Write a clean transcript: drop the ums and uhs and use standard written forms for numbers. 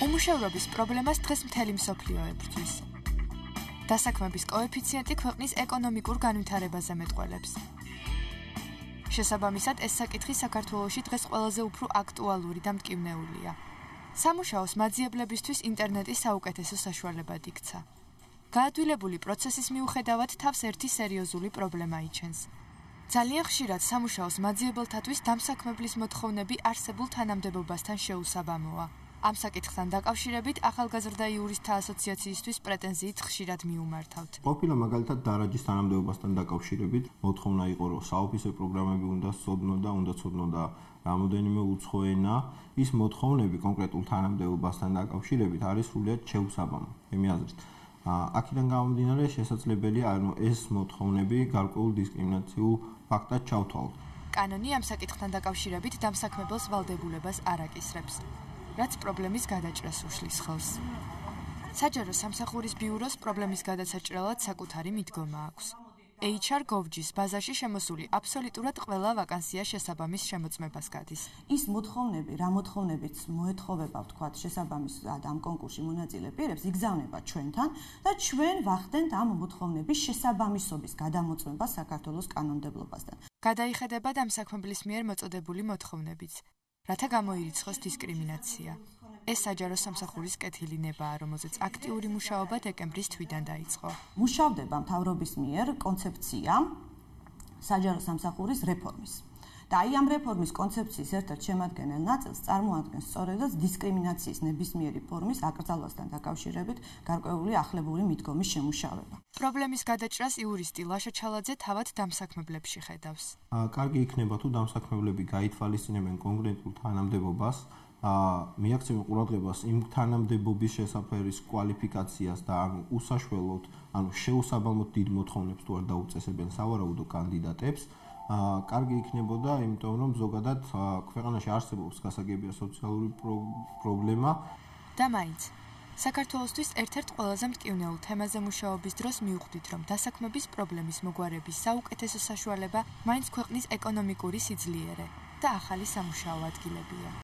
უმუშევრობის პრობლემას დღეს მთელი მსოფლიო ებრძვის. დასაქმების კოეფიციენტი ქვეყნის ეკონომიკურ განვითარებაზე მეტყველებს. შესაბამისად, ეს საკითხი საქართველოში დღეს ყველაზე უფრო აქტუალური და მტკივნეულია. სამუშაოს მაძიებლებისთვის ინტერნეტი საუკეთესო საშუალებად იქცა. გაადვილებული პროცესის მიუხედავად თავს ერთი სერიოზული პრობლემა იჩენს. ძალიან ხშირად სამუშაოს მაძიებელთათვის დამსაქმებლის მოთხოვნები არსებულ თანამდებობასთან შეუსაბამოა. ამ საკითხთან დაკავშირებით ახალგაზრდა იურისტთა ასოციაციისთვის პრეტენზიით ხშირად მიუმართავთ. ყოფილა მაგალითად დარაჯის თანამდებობასთან დაკავშირებით მოთხოვნა იყო, რომ საოფისე პროგრამები უნდა ცოდნოდა რამოდენიმე უცხო ენა. ის მოთხოვნები კონკრეტულ თანამდებობასთან დაკავშირებით არის სრულიად შეუსაბამო. ჩემი აზრით. აქედან გამომდინარე შესაძლებელია ეს მოთხოვნები გარკვეულ დისკრიმინაციულ ფაქტად ჩავთვალოთ. კანონი ამ საკითხთან დაკავშირებით დამსაქმებელს ვალდებულებას არ აკისრებს, რაც პრობლემის გადაჭრას უშლის ხელს. საჯარო სამსახურის ბიუროს პრობლემის გადასაჭრელად საკუთარი მიდგომა აქვს. HR.gov.g's ბაზაში შემოსული აბსოლუტურად ყველა ვაკანსია შესაბამის შემოწმებას გადის. ის მოთხოვნები, რა მოთხოვნებიც მოეთხოვება, ვთქვათ, შესაბამისად ამ კონკურსში მონაწილე პირებს, იგზავნება ჩვენთან და ჩვენ ვახდენთ ამ მოთხოვნების შესაბამისობის გადამოწმებას საქართველოს კანონმდებლობასთან. გადაიხედება დამსაქმებლის მიერ მოწოდებული მოთხოვნებიც, რათა გამოირიცხოს დისკრიმინაცია. ეს საჯარო სამსახურის კეთილი ნებაა, რომელზეც აქტიური მუშაობა დეკემბრის თვიდან დაიწყო. მუშავდება მთავრობის მიერ კონცეფცია საჯარო სამსახურის რეფორმის. და აი ამ რეფორმის კონცეფციის ერთ-ერთ შემადგენელ ნაწილს წარმოადგენს სწორედაც დისკრიმინაციის ნებისმიერი ფორმის აკრძალვასთან დაკავშირებით გარკვეული ახლებური მიდგომის შემუშავება. პრობლემის გადაჭრას იურისტი ლაშა ჩალაძე თავად დამსაქმებლებში ხედავს. კარგი იქნება თუ დამსაქმებლები გაითვალისწინებენ კონკრეტულ თანამდებობას, მიაქცევენ ყურადღებას იმ თანამდებობის შესაფერის კვალიფიკაციას და უსაშველოდ, შეუსაბამოდ დიდ მოთხოვნებს თუ არ დაუწესებენ სავარაუდო კანდიდატებს. კარგი იქნებოდა, იმიტომ რომ ზოგადად ქვეყანაში არსებობს გასაგებია სოციალური პრობლემა. და მაინც საქართველოსთვის ერთ-ერთ ყველაზე მტკივნეულ თემაზე მუშაობის დროს მივხვდით, რომ დასაქმების პრობლემის მოგვარების საუკეთესო საშუალება მაინც ქვეყნის ეკონომიკური სიძლიერე და ახალი სამუშაო ადგილებია.